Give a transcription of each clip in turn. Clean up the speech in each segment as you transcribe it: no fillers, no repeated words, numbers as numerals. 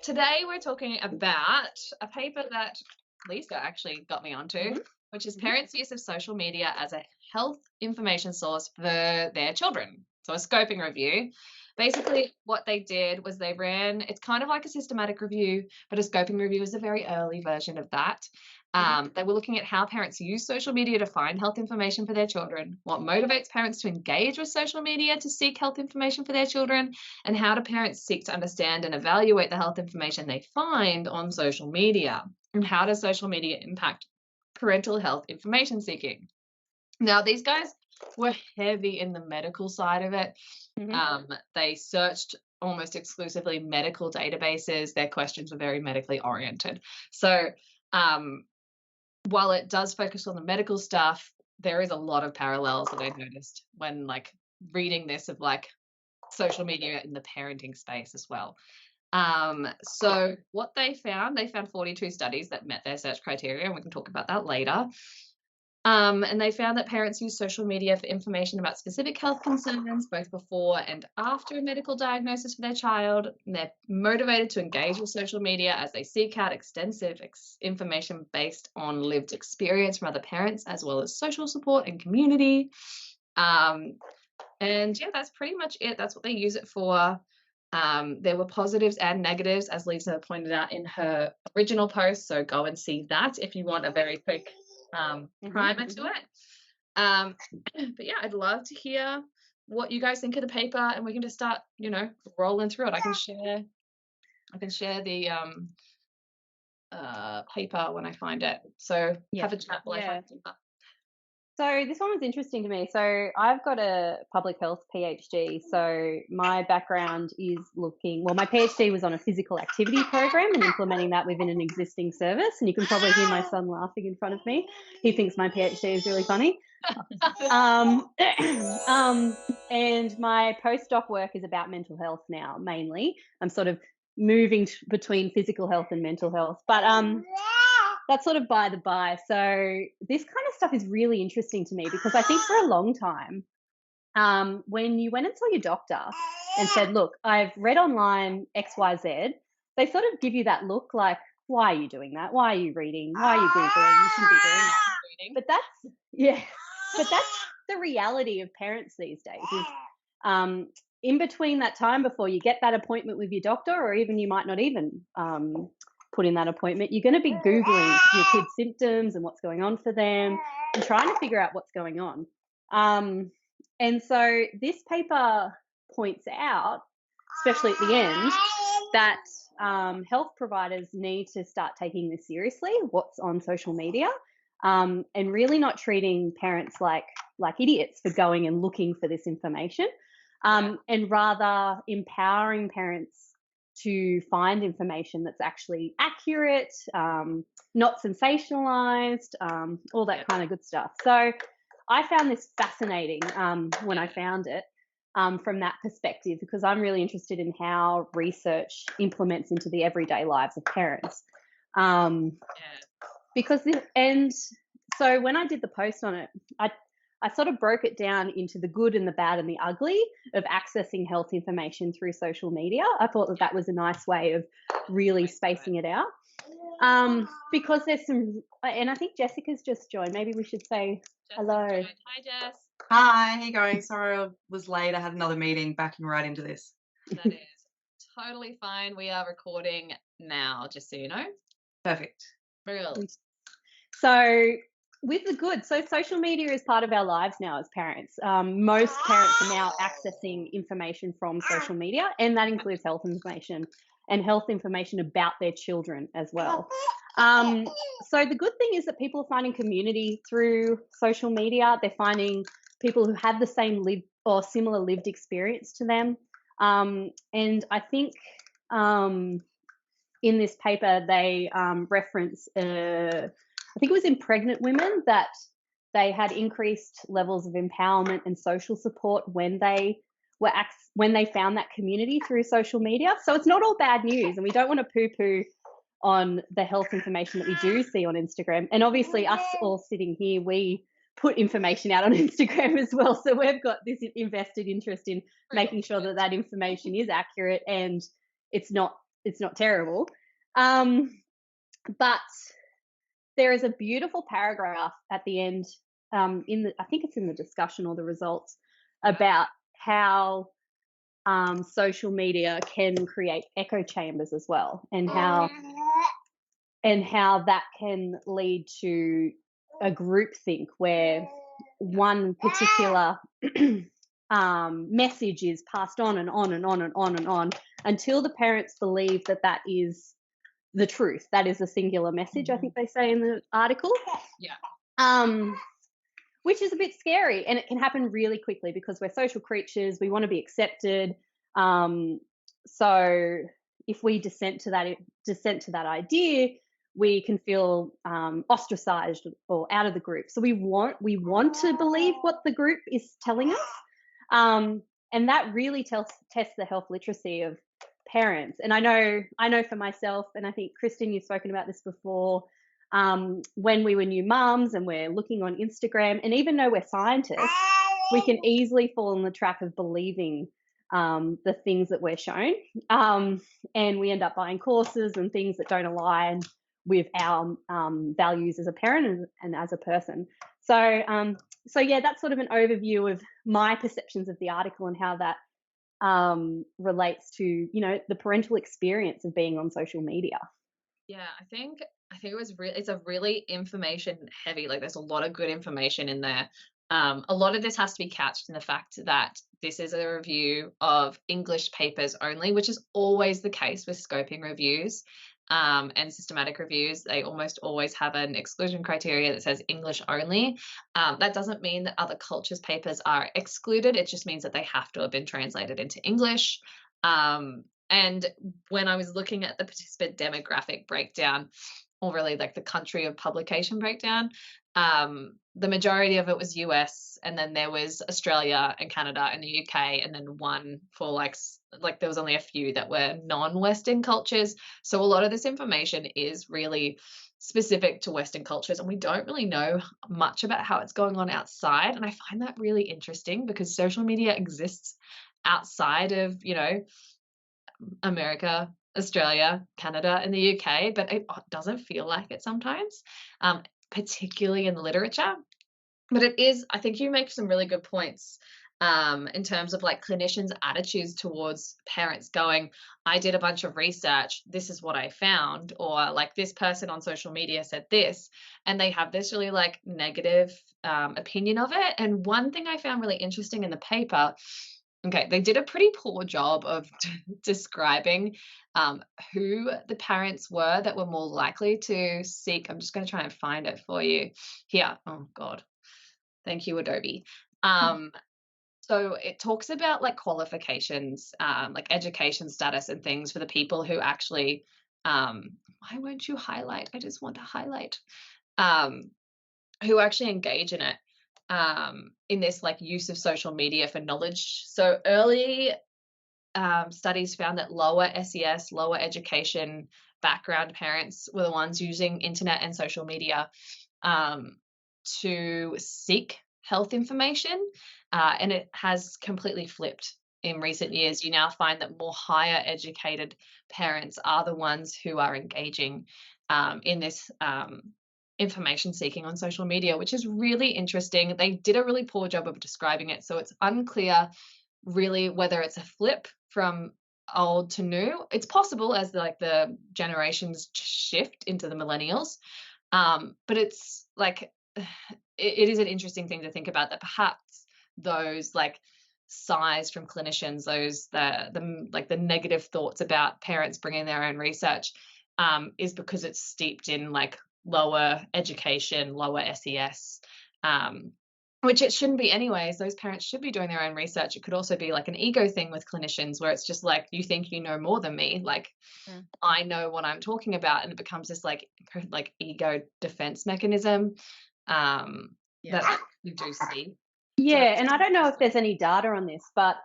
Today we're talking about a paper that Lisa actually got me onto, Mhm, which is mhm. parents' use of social media as a health information source for their children. So a scoping review. Basically, what they did was it's kind of like a systematic review, but a scoping review is a very early version of that. Mhm. They were looking at how parents use social media to find health information for their children, what motivates parents to engage with social media to seek health information for their children, and how do parents seek to understand and evaluate the health information they find on social media, and how does social media impact parental health information seeking. Now, these guys were heavy in the medical side of it. Mhm. They searched almost exclusively medical databases. Their questions were very medically oriented. So um, while it does focus on the medical stuff, there is a lot of parallels that I noticed when reading this of social media in the parenting space as well. So what they found 42 studies that met their search criteria, and we can talk about that later. And they found that parents use social media for information about specific health concerns, both before and after a medical diagnosis for their child. And they're motivated to engage with social media as they seek out extensive information based on lived experience from other parents, as well as social support and community. Um, and yeah, that's pretty much it. That's what they use it for. There were positives and negatives, as Lisa pointed out in her original post. So go and see that if you want a very quick Mhm. primer to Mhm. it. But yeah, I'd love to hear what you guys think of the paper, and we can just start, rolling through it. I can share the paper when I find it. So Yeah. have a chat while I find Yeah. the paper. So this one was interesting to me. So I've got a public health PhD. So my background is my PhD was on a physical activity program and implementing that within an existing service. And you can probably hear my son laughing in front of me. He thinks my PhD is really funny. Um, and my postdoc work is about mental health now, mainly. I'm sort of moving between physical health and mental health, but that's sort of by the by. So this kind of stuff is really interesting to me because I think for a long time, when you went and saw your doctor and said, "Look, I've read online XYZ," they sort of give you that look like, "Why are you doing that? Why are you reading? Why are you googling? You shouldn't be doing that." Reading. But that's yeah, but that's the reality of parents these days. Is um, in between that time before you get that appointment with your doctor, or even you might not even put in that appointment, you're going to be googling your kids' symptoms and what's going on for them, and trying to figure out what's going on. And so this paper points out, especially at the end, that health providers need to start taking this seriously, what's on social media, and really not treating parents like idiots for going and looking for this information, and rather empowering parents to find information that's actually accurate, not sensationalized, all that kind of good stuff. So I found this fascinating when I found it, from that perspective, because I'm really interested in how research implements into the everyday lives of parents. Um, Yeah. and so when I did the post on it, I sort of broke it down into the good and the bad and the ugly of accessing health information through social media. I thought that was a nice way of really spacing it out. Because there's some, and I think Jessica's just joined. Maybe we should say hello. Hi, Jess. Hi, how you going? Sorry I was late. I had another meeting backing right into this. That is totally fine. We are recording now, just so you know. Perfect. Brilliant. So with the good, so social media is part of our lives now as parents. Most parents are now accessing information from social media, and that includes health information and health information about their children as well. So the good thing is that people are finding community through social media. They're finding people who have the same lived or similar lived experience to them. And I think in this paper they reference I think it was in pregnant women that they had increased levels of empowerment and social support when they found that community through social media. So it's not all bad news, and we don't want to poo-poo on the health information that we do see on Instagram. And obviously, us all sitting here, we put information out on Instagram as well. So we've got this invested interest in making sure that information is accurate and it's not it's not terrible. But there is a beautiful paragraph at the end, I think it's in the discussion or the results, about how social media can create echo chambers as well, and how that can lead to a groupthink where one particular message is passed on and on and on and on and on until the parents believe that that is the truth. That is a singular message, I think they say in the article. Yeah. Which is a bit scary, and it can happen really quickly because we're social creatures. We want to be accepted. So if we dissent to that idea, we can feel ostracized or out of the group. So we want to believe what the group is telling us, and that really tests the health literacy of parents. And I know for myself, and I think Kristen, you've spoken about this before. When we were new mums and we're looking on Instagram, and even though we're scientists, we can easily fall in the trap of believing the things that we're shown, and we end up buying courses and things that don't align with our values as a parent and as a person. So yeah, that's sort of an overview of my perceptions of the article and how that relates to the parental experience of being on social media. Yeah, I think it's a really information heavy. Like, there's a lot of good information in there. A lot of this has to be couched in the fact that this is a review of English papers only, which is always the case with scoping reviews and systematic reviews. They almost always have an exclusion criteria that says English only. That doesn't mean that other cultures' papers are excluded. It just means that they have to have been translated into English. And when I was looking at the participant demographic breakdown, or really like the country of publication breakdown, the majority of it was US, and then there was Australia and Canada and the UK, and then one for like there was only a few that were non-Western cultures. So a lot of this information is really specific to Western cultures, and we don't really know much about how it's going on outside. And I find that really interesting because social media exists outside of, America, Australia, Canada, and the UK, but it doesn't feel like it sometimes, particularly in the literature. But it is, I think you make some really good points in terms of like clinicians' attitudes towards parents going, I did a bunch of research, this is what I found, or like this person on social media said this, and they have this really like negative opinion of it. And one thing I found really interesting in the paper, okay, they did a pretty poor job of describing who the parents were that were more likely to seek. I'm just going to try and find it for you here. Oh, God. Thank you, Adobe. So it talks about like qualifications, like education status and things for the people who actually, why won't you highlight? I just want to highlight. Who actually engage in it. In this like use of social media for knowledge. So early studies found that lower SES, lower education background parents were the ones using internet and social media to seek health information, and it has completely flipped in recent years. You now find that more higher educated parents are the ones who are engaging in this information seeking on social media, which is really interesting. They did a really poor job of describing it, so it's unclear really whether it's a flip from old to new. It's possible as the generations shift into the millennials, but it's like it is an interesting thing to think about, that perhaps those like sighs from clinicians, those the negative thoughts about parents bringing their own research, is because it's steeped in like lower education, lower SES, which it shouldn't be anyways. Those parents should be doing their own research. It could also be like an ego thing with clinicians where it's just like, you think you know more than me, like I know what I'm talking about, and it becomes this like ego defense mechanism that you do see. Yeah, and I don't know if there's any data on this, but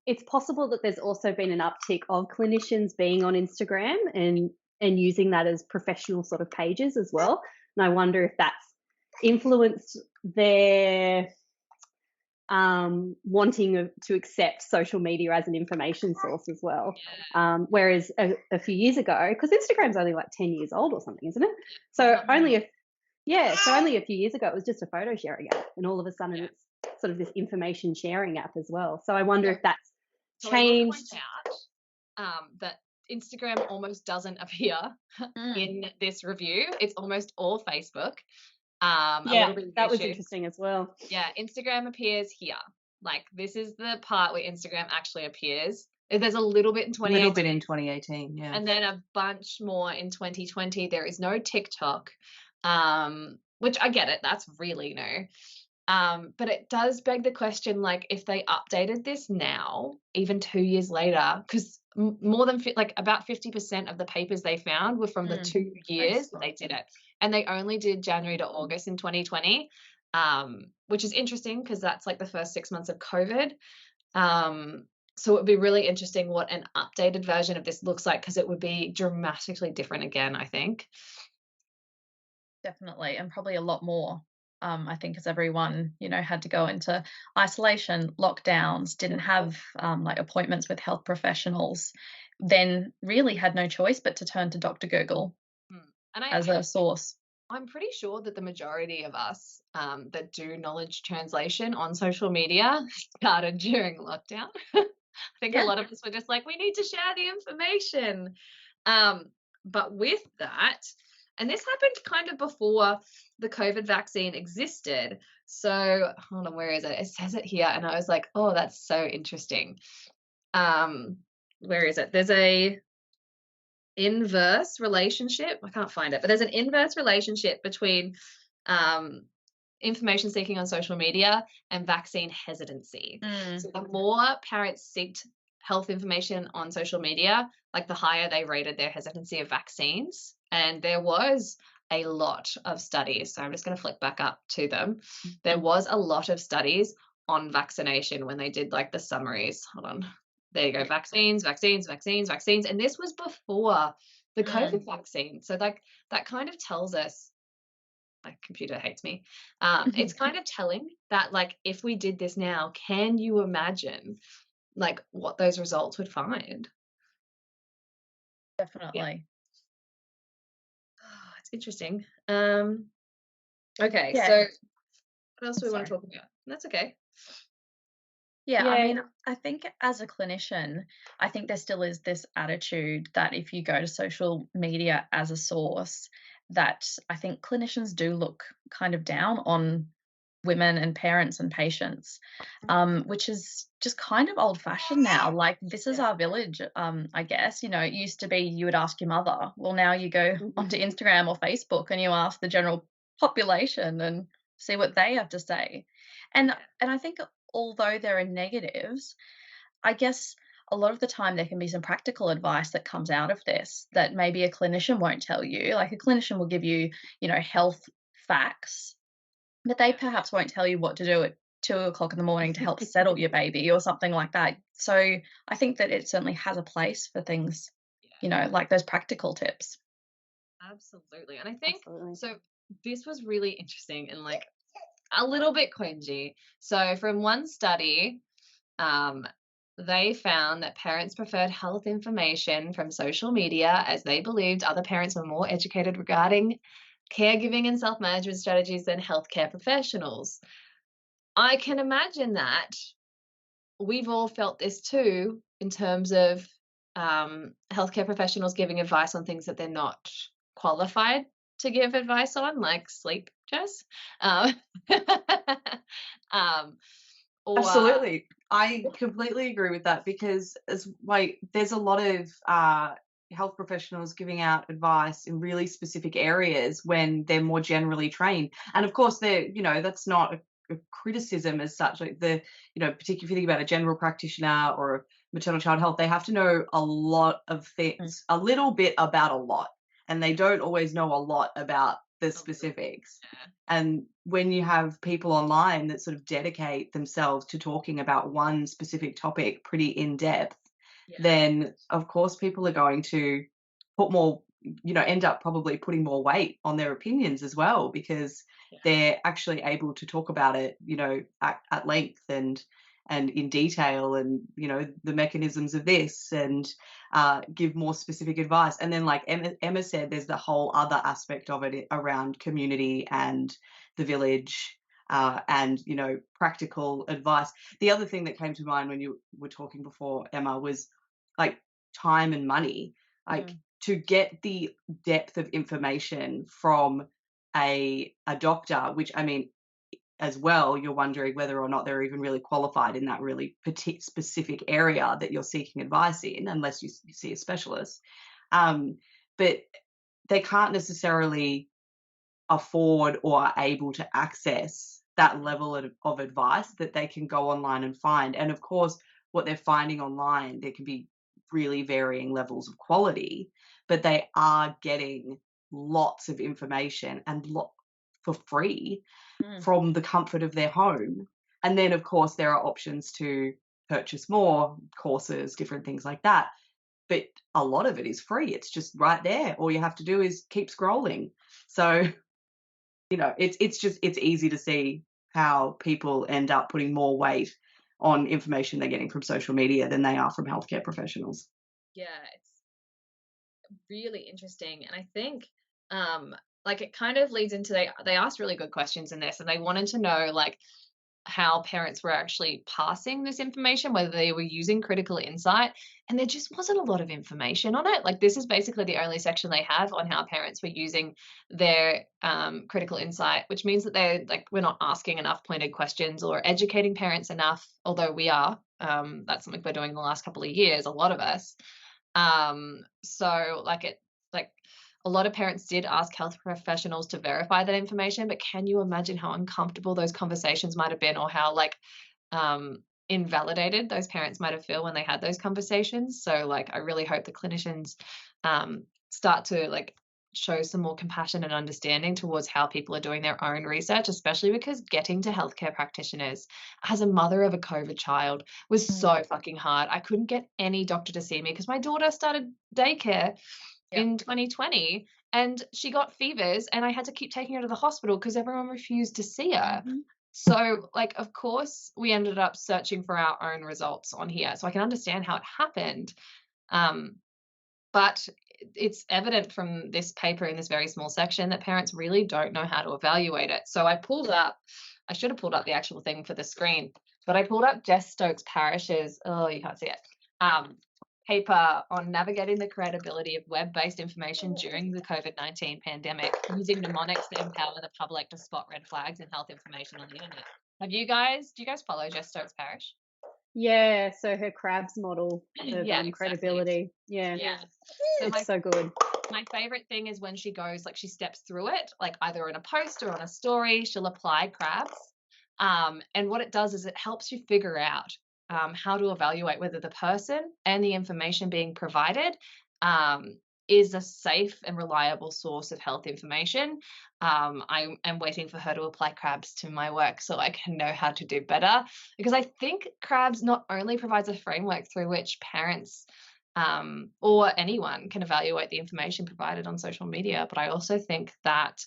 it's possible that there's also been an uptick of clinicians being on Instagram and using that as professional sort of pages as well. And I wonder if that's influenced their wanting to accept social media as an information source as well. Whereas a few years ago, because Instagram's only like 10 years old or something, isn't it? So only a few years ago it was just a photo sharing app, and all of a sudden it's sort of this information sharing app as well. So I wonder if that's changed. So I will point out that Instagram almost doesn't appear in this review. It's almost all Facebook. A little bit of that was YouTube. interesting as well. Yeah, Instagram appears here. Like, this is the part where Instagram actually appears. There's a little bit in 2018. A little bit in 2018, yeah. And then a bunch more in 2020. There is no TikTok, which I get it. That's really new. But it does beg the question, like, if they updated this now, even 2 years later, because more than about 50% of the papers they found were from the 2 years that they did it, and they only did January to August in 2020, which is interesting because that's like the first 6 months of COVID. So it would be really interesting what an updated version of this looks like, because it would be dramatically different again, I think. Definitely, and probably a lot more. I think as everyone, had to go into isolation, lockdowns, didn't have like appointments with health professionals, then really had no choice but to turn to Dr. Google as a source. I'm pretty sure that the majority of us that do knowledge translation on social media started during lockdown. I think a lot of us were just like, we need to share the information. But with that, and this happened kind of before the COVID vaccine existed. So hold on, where is it? It says it here. And I was like, oh, that's so interesting. Where is it? There's a inverse relationship. I can't find it, but there's an inverse relationship between information seeking on social media and vaccine hesitancy. So the more parents seeked health information on social media, like the higher they rated their hesitancy of vaccines. And there was a lot of studies. So I'm just going to flick back up to them. There was a lot of studies on vaccination when they did like the summaries. Hold on. There you go. Vaccines. And this was before the COVID vaccine. So like that kind of tells us, my computer hates me. It's kind of telling that, like, if we did this now, can you imagine like what those results would find? Definitely. It's interesting. Okay, so what else do we want to talk about? That's okay. Yeah, I mean, I think as a clinician, I think there still is this attitude that if you go to social media as a source, that I think clinicians do look kind of down on women and parents and patients, which is just kind of old-fashioned now. Like, this is our village, I guess. It used to be you would ask your mother. Well, now you go onto Instagram or Facebook and you ask the general population and see what they have to say. And I think although there are negatives, I guess a lot of the time there can be some practical advice that comes out of this that maybe a clinician won't tell you. Like, a clinician will give you, health facts, but they perhaps won't tell you what to do at 2:00 in the morning to help settle your baby or something like that. So I think that it certainly has a place for things, like those practical tips. Absolutely. And I think so this was really interesting and like a little bit cringy. So from one study, they found that parents preferred health information from social media as they believed other parents were more educated regarding caregiving and self-management strategies than healthcare professionals. I can imagine that we've all felt this too in terms of healthcare professionals giving advice on things that they're not qualified to give advice on, like sleep, Jess. Absolutely. I completely agree with that, because there's a lot of health professionals giving out advice in really specific areas when they're more generally trained. And of course, that's not a criticism as such. Like particularly if you think about a general practitioner or a maternal child health, they have to know a lot of things, a little bit about a lot, and they don't always know a lot about the specifics. And when you have people online that sort of dedicate themselves to talking about one specific topic pretty in depth, then of course people are going to put more end up probably putting more weight on their opinions as well, because they're actually able to talk about it, at length and in detail, and the mechanisms of this, and give more specific advice. And then, like Emma said, there's the whole other aspect of it around community and the village, and practical advice. The other thing that came to mind when you were talking before, Emma, was like time and money. Like, to get the depth of information from a doctor, which, I mean, as well, you're wondering whether or not they're even really qualified in that really specific area that you're seeking advice in, unless you see a specialist. But they can't necessarily afford or are able to access that level of advice that they can go online and find. And of course, what they're finding online, there can be really varying levels of quality, but they are getting lots of information and for free from the comfort of their home. And then, of course, there are options to purchase more courses, different things like that. But a lot of it is free. It's just right there. All you have to do is keep scrolling. So, it's easy to see how people end up putting more weight on information they're getting from social media than they are from healthcare professionals. Yeah, it's really interesting. And I think it kind of leads into, they asked really good questions in this, and they wanted to know like how parents were actually passing this information, whether they were using critical insight, and there just wasn't a lot of information on it. Like, this is basically the only section they have on how parents were using their critical insight, which means that we're not asking enough pointed questions or educating parents enough, although we are. That's something we're doing the last couple of years, a lot of us. So a lot of parents did ask health professionals to verify that information, but can you imagine how uncomfortable those conversations might have been, or how invalidated those parents might have felt when they had those conversations? So I really hope the clinicians start to show some more compassion and understanding towards how people are doing their own research, especially because getting to healthcare practitioners as a mother of a COVID child was so fucking hard. I couldn't get any doctor to see me because my daughter started daycare in 2020, and she got fevers, and I had to keep taking her to the hospital because everyone refused to see her. So of course we ended up searching for our own results on here, so I can understand how it happened. But it's evident from this paper in this very small section that parents really don't know how to evaluate it. So I should have pulled up the actual thing for the screen, but I pulled up Jess Stokes Parrish's, you can't see it, paper on navigating the credibility of web-based information during the COVID-19 pandemic, using mnemonics to empower the public to spot red flags in health information on the internet. Do you guys follow Jess Stokes Parrish? Yeah, so her crabs model of exactly. credibility. Yeah. So it's so good. My favorite thing is when she goes, she steps through it, either in a post or on a story, she'll apply crabs. And what it does is it helps you figure out how to evaluate whether the person and the information being provided is a safe and reliable source of health information. I am waiting for her to apply crabs to my work so I can know how to do better, because I think crabs not only provides a framework through which parents or anyone can evaluate the information provided on social media, but I also think that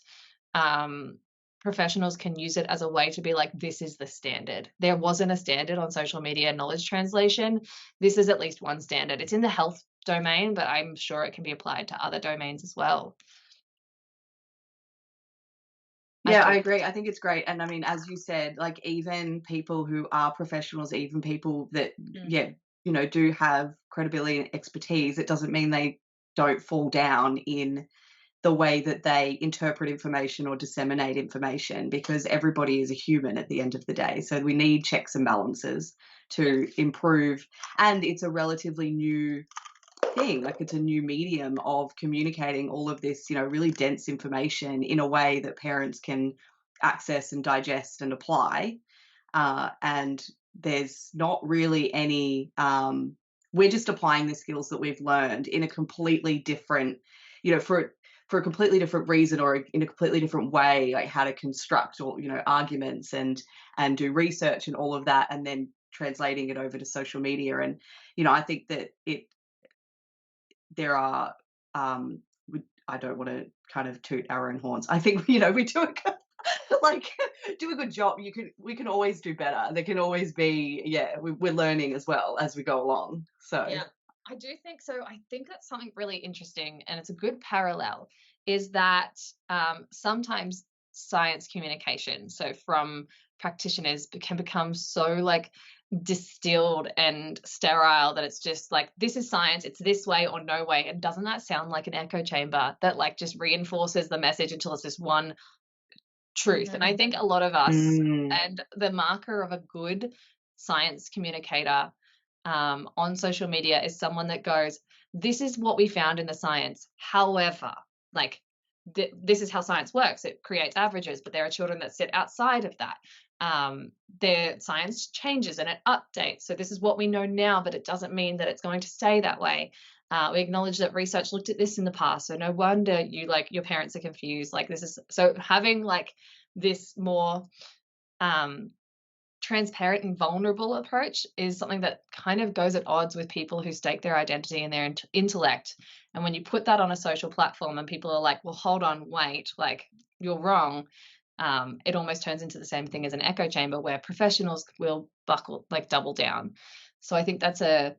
professionals can use it as a way to be this is the standard. There wasn't a standard on social media knowledge translation. This is at least one standard. It's in the health domain, but I'm sure it can be applied to other domains as well. Yeah, I agree. I think it's great. And I mean, as you said, even people who are professionals, even people that, do have credibility and expertise, it doesn't mean they don't fall down in the way that they interpret information or disseminate information, because everybody is a human at the end of the day. So we need checks and balances to improve. And it's a relatively new thing. It's a new medium of communicating all of this, really dense information in a way that parents can access and digest and apply. And there's not really any, we're just applying the skills that we've learned in a completely different, for a completely different reason, or in a completely different way, how to construct or arguments and do research and all of that, and then translating it over to social media. And I think that there are I don't want to kind of toot our own horns. I think, we do like do a good job. We can always do better. There can always be, we're learning as well as we go along. So Yeah, I do think so. I think that's something really interesting, and it's a good parallel, is that sometimes science communication, so from practitioners, can become so like distilled and sterile that it's just like, this is science, it's this way or no way. And doesn't that sound like an echo chamber that like just reinforces the message until it's just one truth? And I think a lot of us, and the marker of a good science communicator on social media is someone that goes, this is what we found in the science. However, like this is how science works. It creates averages, but there are children that sit outside of that. Their science changes and it updates. So this is what we know now, but it doesn't mean that it's going to stay that way. We acknowledge that research looked at this in the past, so no wonder your parents are confused. Like this is so having like this more transparent and vulnerable approach is something that kind of goes at odds with people who stake their identity in their intellect. And when you put that on a social platform and people are like, well, hold on, wait, like you're wrong, it almost turns into the same thing as an echo chamber where professionals will double down. So I think that's a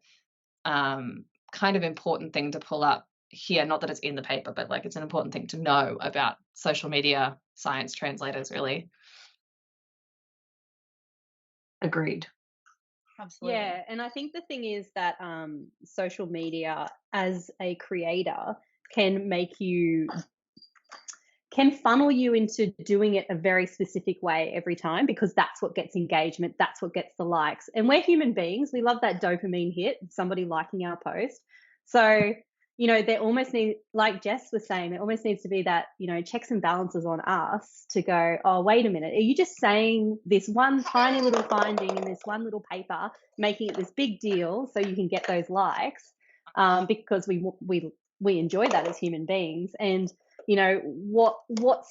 kind of important thing to pull up here. Not that it's in the paper, but like it's an important thing to know about social media science translators, really. agreed. Absolutely. Yeah, and I think the thing is that social media as a creator can funnel you into doing it a very specific way every time, because that's what gets engagement, that's what gets the likes. And we're human beings, we love that dopamine hit, somebody liking our post. So, there almost need, like Jess was saying, there almost needs to be that, checks and balances on us to go, oh, wait a minute, are you just saying this one tiny little finding in this one little paper, making it this big deal so you can get those likes? Because we enjoy that as human beings. And what's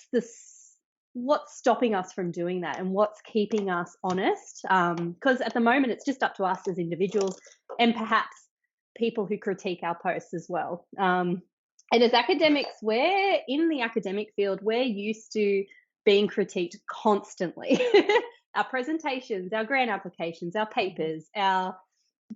stopping us from doing that, and what's keeping us honest? Because at the moment it's just up to us as individuals and perhaps people who critique our posts as well. And as academics, we're in the academic field, we're used to being critiqued constantly. Our presentations, our grant applications, our papers,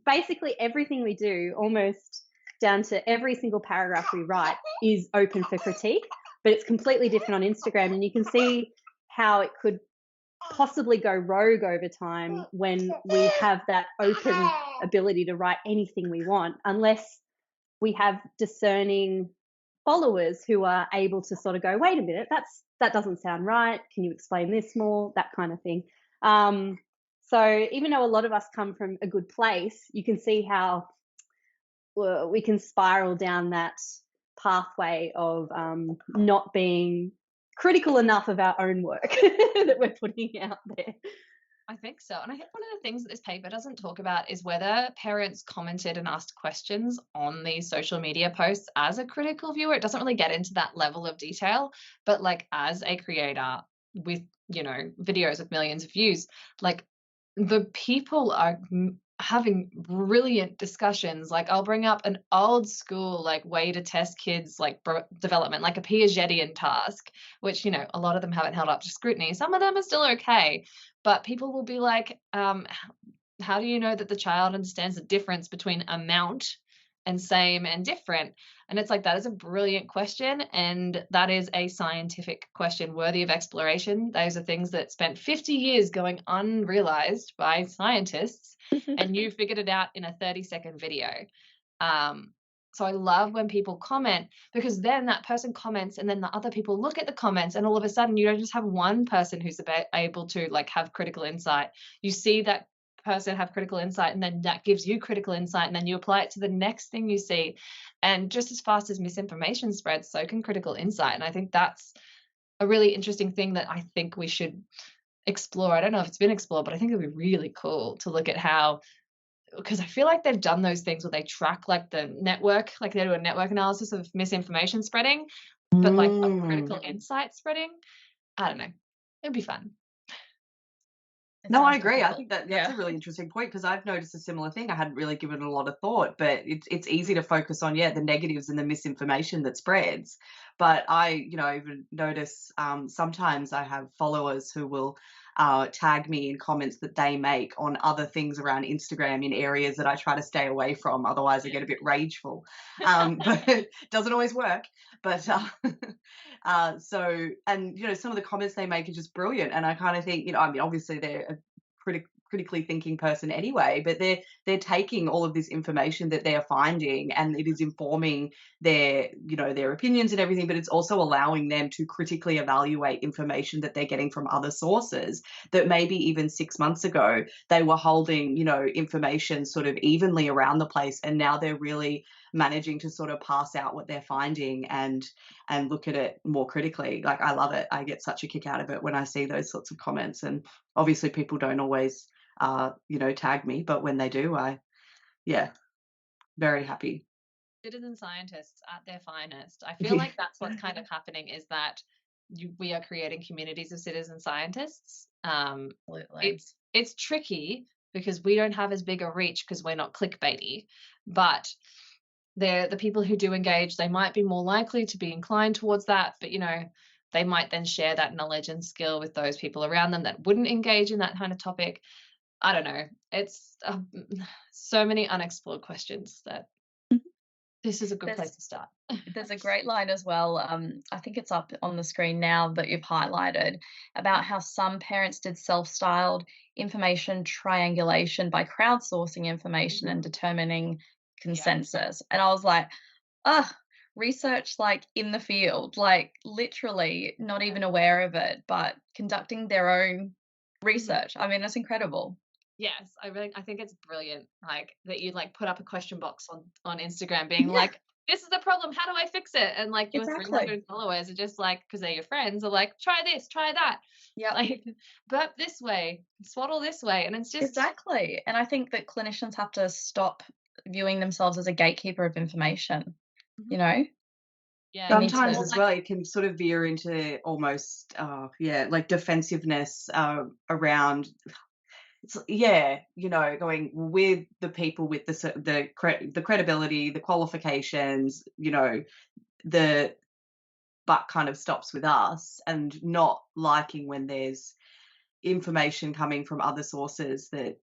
basically everything we do, almost down to every single paragraph we write, is open for critique. But it's completely different on Instagram, and you can see how it could possibly go rogue over time when we have that open ability to write anything we want, unless we have discerning followers who are able to sort of go, wait a minute, that doesn't sound right, can you explain this more, that kind of thing. So even though a lot of us come from a good place, you can see how we can spiral down that pathway of not being critical enough of our own work that we're putting out there. I think so. And I think one of the things that this paper doesn't talk about is whether parents commented and asked questions on these social media posts as a critical viewer. It doesn't really get into that level of detail, but like as a creator with, videos with millions of views, like the people are having brilliant discussions. Like I'll bring up an old school like way to test kids like development, like a Piagetian task, which a lot of them haven't held up to scrutiny. Some of them are still okay, but people will be like, how do you know that the child understands the difference between amount and same and different? And it's like, that is a brilliant question, and that is a scientific question worthy of exploration. Those are things that spent 50 years going unrealized by scientists, and you figured it out in a 30-second video. So I love when people comment, because then that person comments and then the other people look at the comments, and all of a sudden you don't just have one person who's able to like have critical insight. You see that person have critical insight, and then that gives you critical insight, and then you apply it to the next thing you see. And just as fast as misinformation spreads, so can critical insight. And I think that's a really interesting thing that I think we should explore. I don't know if it's been explored, but I think it'd be really cool to look at how, because I feel like they've done those things where they track like the network, like they do a network analysis of misinformation spreading, but like of critical insight spreading. I don't know. It'd be fun. It No, I sounds agree. I difficult. think that's Yeah. a really interesting point because I've noticed a similar thing. I hadn't really given it a lot of thought, but it's easy to focus on, the negatives and the misinformation that spreads. But I, even notice sometimes I have followers who will tag me in comments that they make on other things around Instagram in areas that I try to stay away from. Otherwise, I get a bit rageful. But it doesn't always work. But so, and some of the comments they make are just brilliant, and I kind of think, I mean, obviously they're a critically thinking person anyway, but they're taking all of this information that they're finding, and it is informing their opinions and everything, but it's also allowing them to critically evaluate information that they're getting from other sources that maybe even 6 months ago they were holding information sort of evenly around the place, and now they're really managing to sort of pass out what they're finding and look at it more critically. Like, I love it. I get such a kick out of it when I see those sorts of comments. And obviously people don't always tag me, but when they do, very happy. Citizen scientists at their finest. I feel like that's what's kind of happening, is that we are creating communities of citizen scientists. Absolutely. It's tricky because we don't have as big a reach because we're not clickbaity, but the people who do engage, they might be more likely to be inclined towards that, but they might then share that knowledge and skill with those people around them that wouldn't engage in that kind of topic. I don't know. It's so many unexplored questions that this is a good place to start. There's a great line as well. I think it's up on the screen now that you've highlighted, about how some parents did self-styled information triangulation by crowdsourcing information and determining consensus. And I was like, research like in the field, like literally not even aware of it, but conducting their own research. I mean, it's incredible. Yes, I think it's brilliant. Like that you put up a question box on Instagram being like, this is the problem, how do I fix it? And your Exactly. 300 followers are just because they're your friends, are like, try this, try that. Yeah. Like, burp this way, swaddle this way. And it's just Exactly. And I think that clinicians have to stop viewing themselves as a gatekeeper of information, you know? Yeah. Sometimes to- as well, it can sort of veer into almost, defensiveness around. Going with the people with the credibility, the qualifications, the buck kind of stops with us, and not liking when there's information coming from other sources that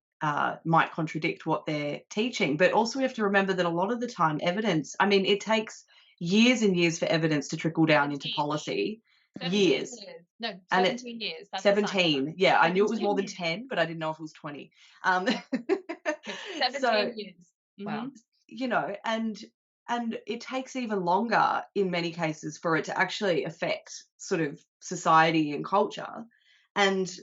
might contradict what they're teaching. But also we have to remember that a lot of the time evidence, I mean, it takes years and years for evidence to trickle down into policy. 17 years. No, And 17 years. That's the science. 17. Yeah, I knew it was more than 17 10, but I didn't know if it was 20. 17 years. Wow. And it takes even longer in many cases for it to actually affect sort of society and culture. And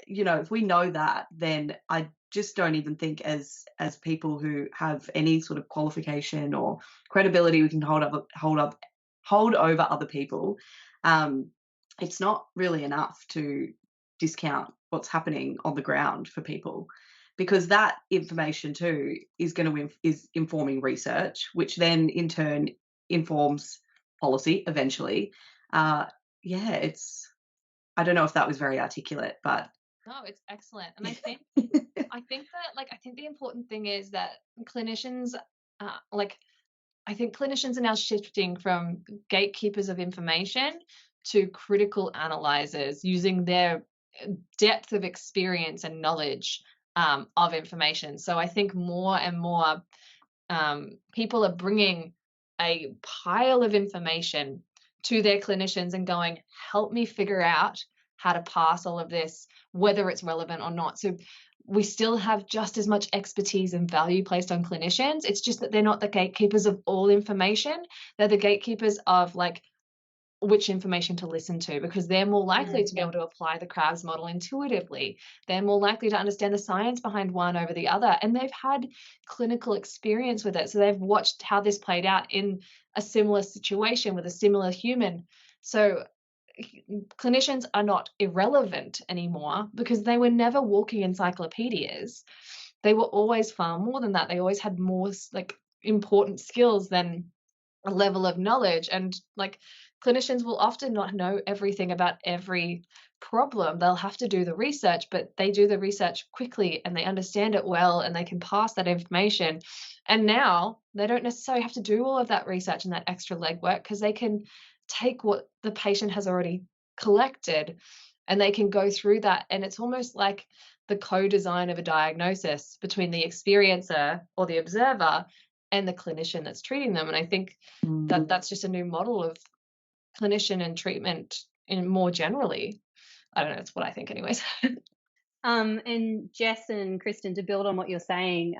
if we know that, then I just don't even think as people who have any sort of qualification or credibility we can hold over other people. It's not really enough to discount what's happening on the ground for people, because that information too is informing research, which then in turn informs policy eventually. It's, I don't know if that was very articulate, but no, it's excellent. And I think that I think the important thing is that clinicians I think clinicians are now shifting from gatekeepers of information to critical analyzers, using their depth of experience and knowledge of information. So I think more and more people are bringing a pile of information to their clinicians and going, help me figure out how to pass all of this, whether it's relevant or not. So we still have just as much expertise and value placed on clinicians. It's just that they're not the gatekeepers of all information. They're the gatekeepers of which information to listen to, because they're more likely to be able to apply the Krabs model intuitively. They're more likely to understand the science behind one over the other, and they've had clinical experience with it. So they've watched how this played out in a similar situation with a similar human. So clinicians are not irrelevant anymore because they were never walking encyclopedias. They were always far more than that. They always had more important skills than level of knowledge. And like clinicians will often not know everything about every problem. They'll have to do the research, but they do the research quickly and they understand it well and they can pass that information. And now they don't necessarily have to do all of that research and that extra legwork because they can take what the patient has already collected and they can go through that. And it's almost like the co-design of a diagnosis between the experiencer or the observer and the clinician that's treating them. And I think that that's just a new model of clinician and treatment in more generally. I don't know, it's what I think anyways. And Jess and Kristen, to build on what you're saying,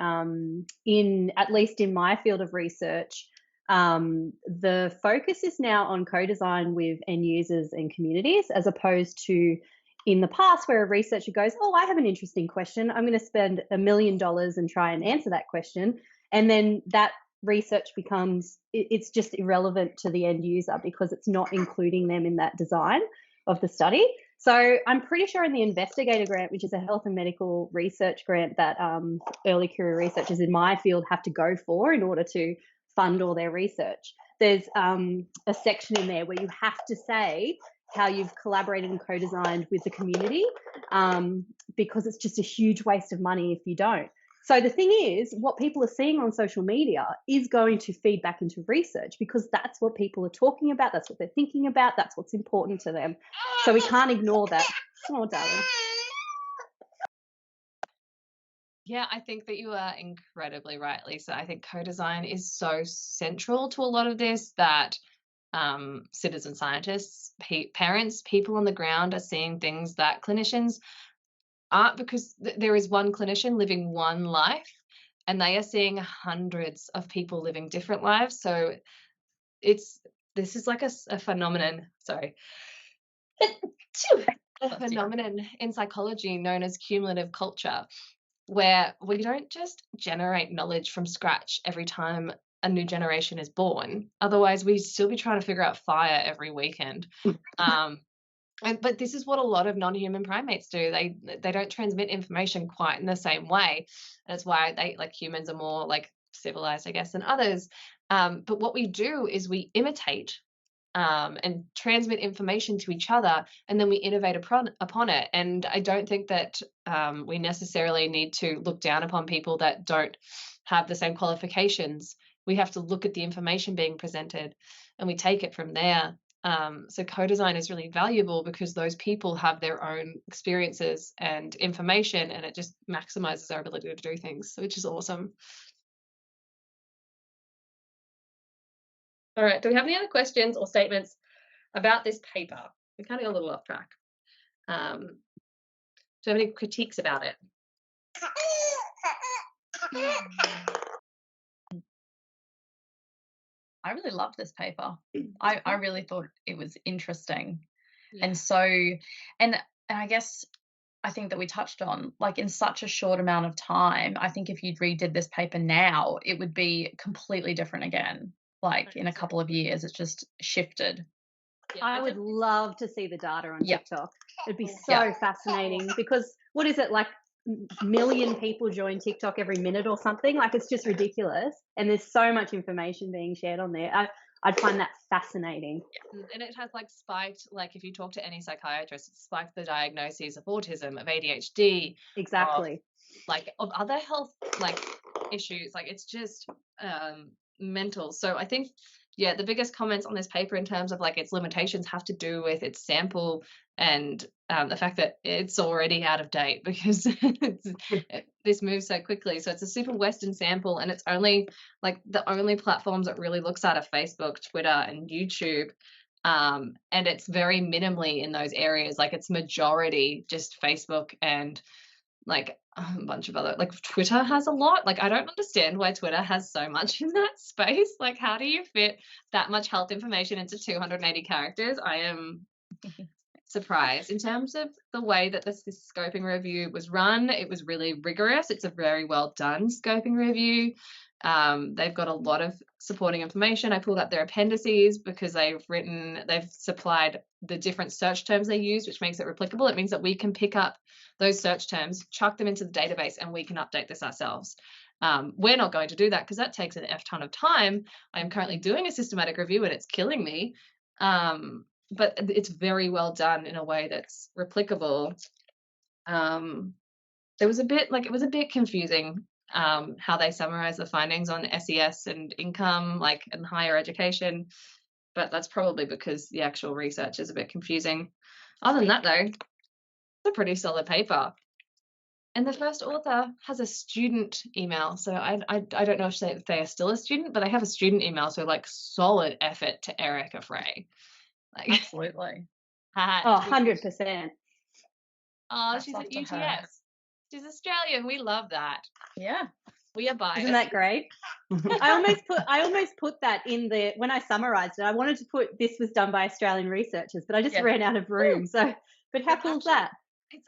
in at least in my field of research, the focus is now on co-design with end users and communities, as opposed to in the past where a researcher goes, oh, I have an interesting question, I'm going to spend $1 million and try and answer that question. And then that research becomes, it's just irrelevant to the end user because it's not including them in that design of the study. So I'm pretty sure in the investigator grant, which is a health and medical research grant that early career researchers in my field have to go for in order to fund all their research, there's a section in there where you have to say how you've collaborated and co-designed with the community, because it's just a huge waste of money if you don't. So the thing is, what people are seeing on social media is going to feed back into research because that's what people are talking about, that's what they're thinking about, that's what's important to them. So we can't ignore that. Oh, darling. Yeah, I think that you are incredibly right, Lisa. I think co-design is so central to a lot of this that citizen scientists, parents, people on the ground are seeing things that clinicians aren't, because there is one clinician living one life and they are seeing hundreds of people living different lives. So this is like a phenomenon, sorry, a phenomenon in psychology known as cumulative culture, where we don't just generate knowledge from scratch every time a new generation is born. Otherwise, we'd still be trying to figure out fire every weekend. But this is what a lot of non-human primates do. They don't transmit information quite in the same way. That's why they, like humans, are more like civilized, I guess, than others. But what we do is we imitate and transmit information to each other, and then we innovate upon it. And I don't think that we necessarily need to look down upon people that don't have the same qualifications. We have to look at the information being presented and we take it from there. So co-design is really valuable because those people have their own experiences and information, and it just maximizes our ability to do things, which is awesome. All right, do we have any other questions or statements about this paper? We kind of got a little off track. Do you have any critiques about it? I really loved this paper. I really thought it was interesting. Yeah. And so, and I guess I think that we touched on, like, in such a short amount of time, I think if you redid this paper now, it would be completely different again. Like in a couple of years, it's just shifted. Yeah, I would love to see the data on Yeah. TikTok. It'd be so fascinating because what is it, like million people join TikTok every minute or something? Like, it's just ridiculous. And there's so much information being shared on there. I'd find that fascinating. And it has like spiked, like if you talk to any psychiatrist, it's spiked the diagnoses of autism, of ADHD, Exactly. of other health like issues. Like it's just mental. So I think, yeah, the biggest comments on this paper in terms of like its limitations have to do with its sample and the fact that it's already out of date because this moves so quickly. So it's a super Western sample, and it's only like the only platforms it really looks at are Facebook, Twitter, and YouTube. And it's very minimally in those areas. Like it's majority just Facebook and like a bunch of other, like Twitter has a lot. Like I don't understand why Twitter has so much in that space. Like how do you fit that much health information into 280 characters? I am surprised. In terms of the way that this scoping review was run, it was really rigorous. It's a very well done scoping review. They've got a lot of supporting information. I pulled up their appendices because they've supplied the different search terms they use, which makes it replicable. It means that we can pick up those search terms, chuck them into the database, and we can update this ourselves. We're not going to do that because that takes an F ton of time. I am currently doing a systematic review and it's killing me. But it's very well done in a way that's replicable. It was a bit confusing how they summarize the findings on SES and income, like, and higher education. But that's probably because the actual research is a bit confusing. Other than that, though, it's a pretty solid paper. And the first author has a student email. So I don't know if they are still a student, but they have a student email. So, like, solid effort to Erica Frey. Like, Absolutely. 100%. Oh, she's at UTS. She's Australian. We love that. Yeah. We are biased. Isn't that great? I almost put that in the, when I summarized it, I wanted to put this was done by Australian researchers, but I just ran out of room. So, but how cool is that? There's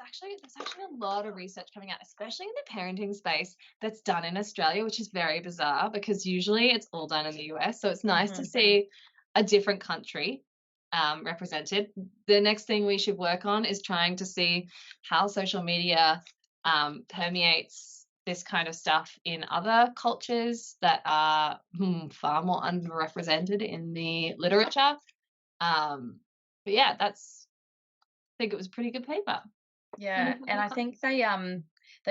actually a lot of research coming out, especially in the parenting space, that's done in Australia, which is very bizarre because usually it's all done in the US. So it's nice to see a different country represented. The next thing we should work on is trying to see how social media permeates this kind of stuff in other cultures that are far more underrepresented in the literature. But yeah, I think it was a pretty good paper. Yeah, and I think they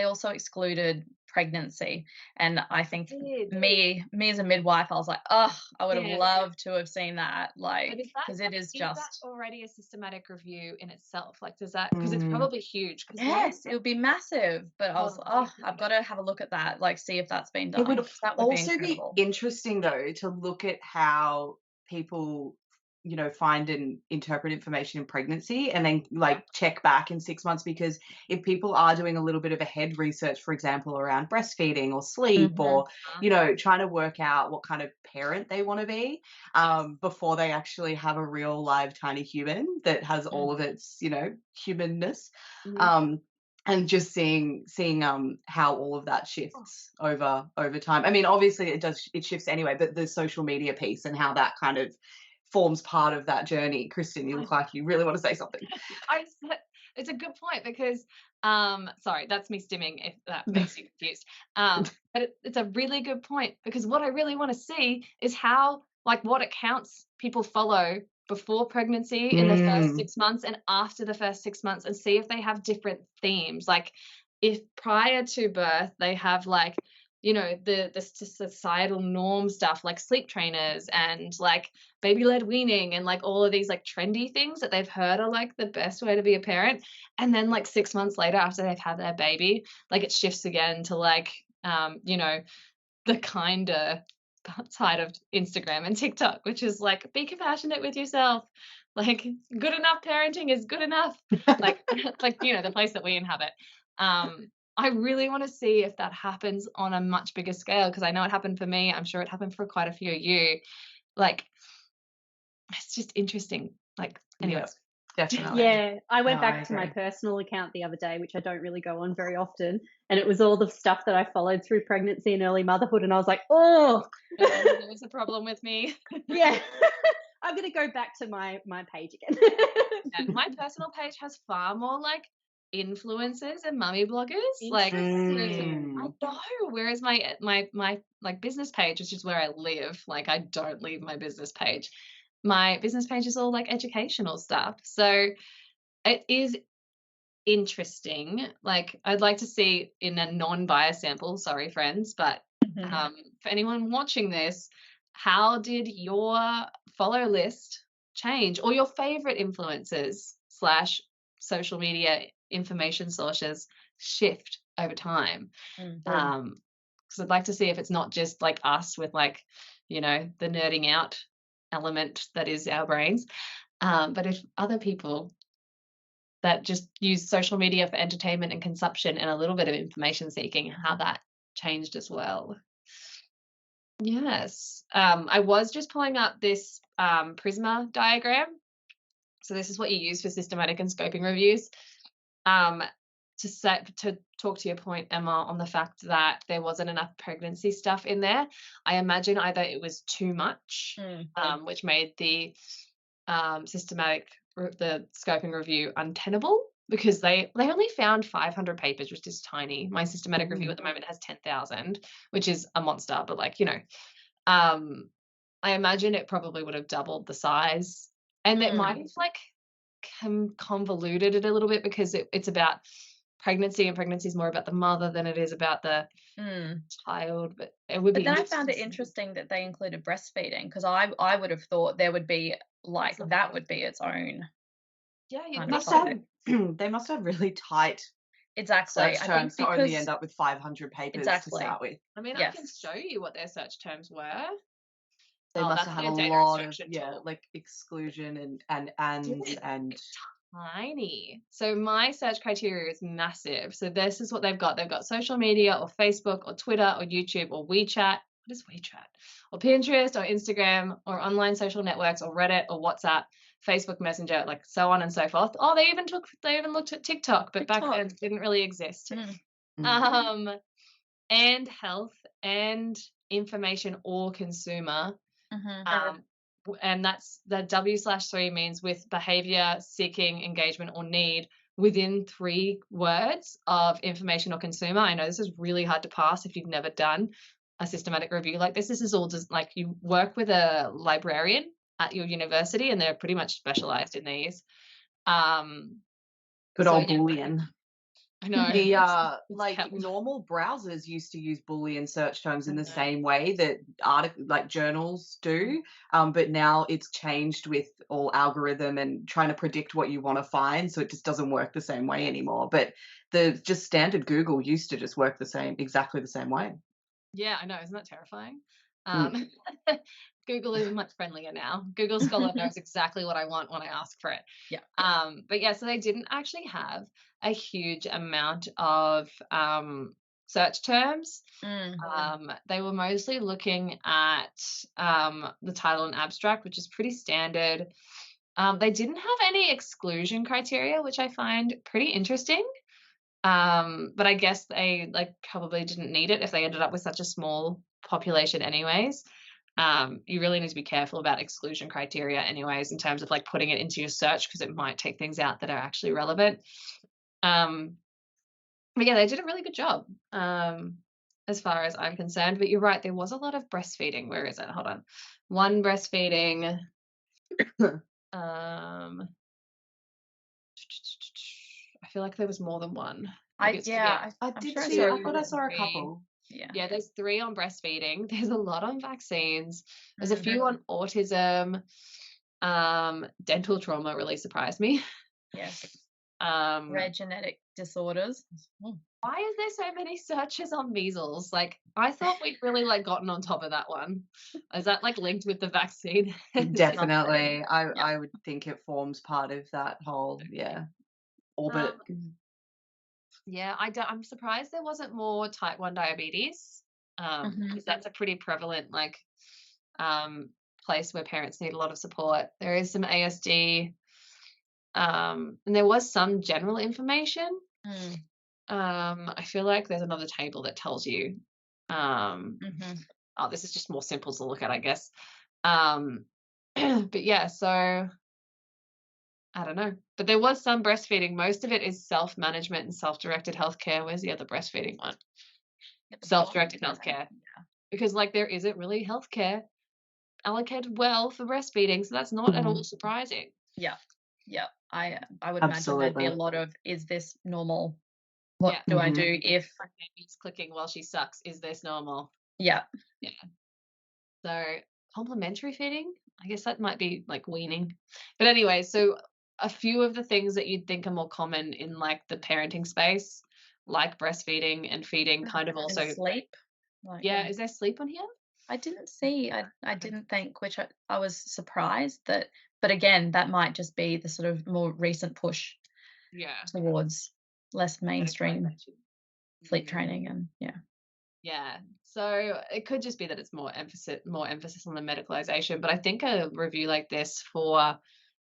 also excluded pregnancy, and I think me as a midwife, I was like, oh, I would have loved to have seen that, like, because it is just that already a systematic review in itself. Like, does that, because it's probably huge. Yes, it would be massive, but I was like, oh, I've got to have a look at that, like, see if that's been done. It would that also be interesting though to look at how people find and interpret information in pregnancy and then like check back in 6 months, because if people are doing a little bit of ahead research, for example, around breastfeeding or sleep or trying to work out what kind of parent they want to be before they actually have a real live tiny human that has all of its humanness, and just seeing how all of that shifts over time. I mean, obviously it shifts anyway, but the social media piece and how that kind of forms part of that journey. Kristen, you look like you really want to say something. It's a good point because sorry, that's me stimming if that makes you confused. But it's a really good point because what I really want to see is how, like, what accounts people follow before pregnancy in the first 6 months and after the first 6 months, and see if they have different themes. Like, if prior to birth they have, like, the societal norm stuff like sleep trainers and like baby-led weaning and like all of these like trendy things that they've heard are like the best way to be a parent, and then like 6 months later after they've had their baby, like it shifts again to like the kinder side of Instagram and TikTok, which is like, be compassionate with yourself, like good enough parenting is good enough, like the place that we inhabit. I really want to see if that happens on a much bigger scale, because I know it happened for me. I'm sure it happened for quite a few of you. Like, it's just interesting. Like, anyways. Definitely. Yeah, I went back to my personal account the other day, which I don't really go on very often, and it was all the stuff that I followed through pregnancy and early motherhood, and I was like, oh, there's a problem with me. Yeah. I'm going to go back to my page again. My personal page has far more like influencers and mummy bloggers, like I know, whereas my like business page, which is where I live, like I don't leave my business page. My business page is all like educational stuff, so it is interesting. Like, I'd like to see in a non-biased sample, sorry friends, but for anyone watching this, how did your follow list change, or your favorite influencers / social media information sources shift over time? Because I'd like to see if it's not just like us with like the nerding out element that is our brains, but if other people that just use social media for entertainment and consumption and a little bit of information seeking, how that changed as well. Yes. I was just pulling up this Prisma diagram. So this is what you use for systematic and scoping reviews. To talk to your point, Emma, on the fact that there wasn't enough pregnancy stuff in there. I imagine either it was too much, which made the the scoping review untenable, because they only found 500 papers, which is tiny. My systematic review Mm. at the moment has 10,000, which is a monster, but like, um, I imagine it probably would have doubled the size, and it might have like convoluted it a little bit because it's about pregnancy, and pregnancy is more about the mother than it is about the Mm. child. But it would But be then I interesting found to it see. interesting that they included breastfeeding, because I would have thought there would be like That's that would be its own Yeah, you'd kind of Must topic. have they must have really tight Exactly. search I think terms to only because end up with 500 papers to exactly. start with. I mean, I can Yes. show you what their search terms were. They Oh, must that's have had their a data lot of extraction tool. like exclusion and It's tiny. So my search criteria is massive. So this is what they've got. They've got social media or Facebook or Twitter or YouTube or WeChat. What is WeChat? Or Pinterest or Instagram or online social networks or Reddit or WhatsApp, Facebook Messenger, like so on and so forth. Oh, they even looked at TikTok, but back then it didn't really exist. Mm. And health and information or consumer. Mm-hmm. And that's the W/3 means with behavior, seeking, engagement, or need within 3 words of information or consumer. I know this is really hard to pass if you've never done a systematic review like this. This is all just like you work with a librarian at your university, and they're pretty much specialized in these. good So old yeah, Boolean. I know. The It's like hell. normal browsers used to use Boolean search terms in the Mhm. same way that like journals do, but now it's changed with all algorithm and trying to predict what you want to find, so it just doesn't work the same way anymore. But the just standard Google used to just work exactly the same way. Yeah, I know. Isn't that terrifying? Mm. Google is much friendlier now. Google Scholar knows exactly what I want when I ask for it. Yeah. But yeah, so they didn't actually have a huge amount of search terms. They were mostly looking at the title and abstract, which is pretty standard. They didn't have any exclusion criteria, which I find pretty interesting. But I guess they like probably didn't need it if they ended up with such a small population anyways. You really need to be careful about exclusion criteria anyways, in terms of like putting it into your search, because it might take things out that are actually relevant. But yeah, they did a really good job, as far as I'm concerned. But you're right, there was a lot of breastfeeding. Where is it? Hold on. One breastfeeding. um, I feel like there was more than one. Maybe it's I I I'm did sure I see. saw a I thought I couple. saw a 3. couple. Yeah. Yeah, there's 3 on breastfeeding. There's a lot on vaccines. There's a Mm. few on autism. Dental trauma really surprised me. Yes. Um, Rare genetic disorders. why is there so many searches on measles? Like, I thought we'd really like gotten on top of that one. Is that like linked with the vaccine? Definitely. Yeah. I would think it forms part of that whole orbit. Yeah, I'm surprised there wasn't more type 1 diabetes, because that's a pretty prevalent like place where parents need a lot of support. There is some ASD, and there was some general information. I feel like there's another table that tells you. Oh, this is just more simple to look at, I guess. But yeah, so I don't know. But there was some breastfeeding. Most of it is self-management and self-directed healthcare. Where's the other breastfeeding one? Self-directed healthcare. Because like there isn't really healthcare allocated well for breastfeeding, so that's not at all surprising. Yeah. I would imagine there'd be a Absolutely. lot of, is this normal? What Yeah. do I do if My baby's clicking while she sucks? Is this normal? Yeah. So complementary feeding, I guess that might be like weaning. But anyway, so a few of the things that you'd think are more common in like the parenting space, like breastfeeding and feeding, kind of And also. sleep. Like, Yeah, is there sleep on here? I didn't see. I didn't think, which I was surprised that. But again, that might just be the sort of more recent push Yeah. towards less mainstream sleep training, and Yeah. So it could just be that it's more emphasis on the medicalization. But I think a review like this for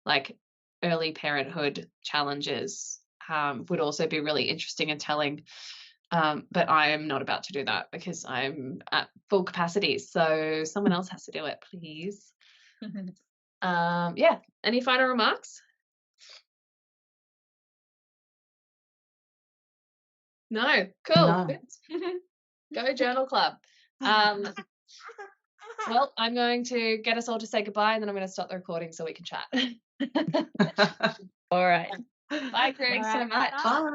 like early parenthood challenges would also be really interesting and telling. But I am not about to do that because I'm at full capacity. So someone else has to do it, please. Yeah. Any final remarks? No, cool. No. Go Journal Club. Well, I'm going to get us all to say goodbye, and then I'm going to stop the recording so we can chat. All right. Bye, Chris. Thanks so much. Bye.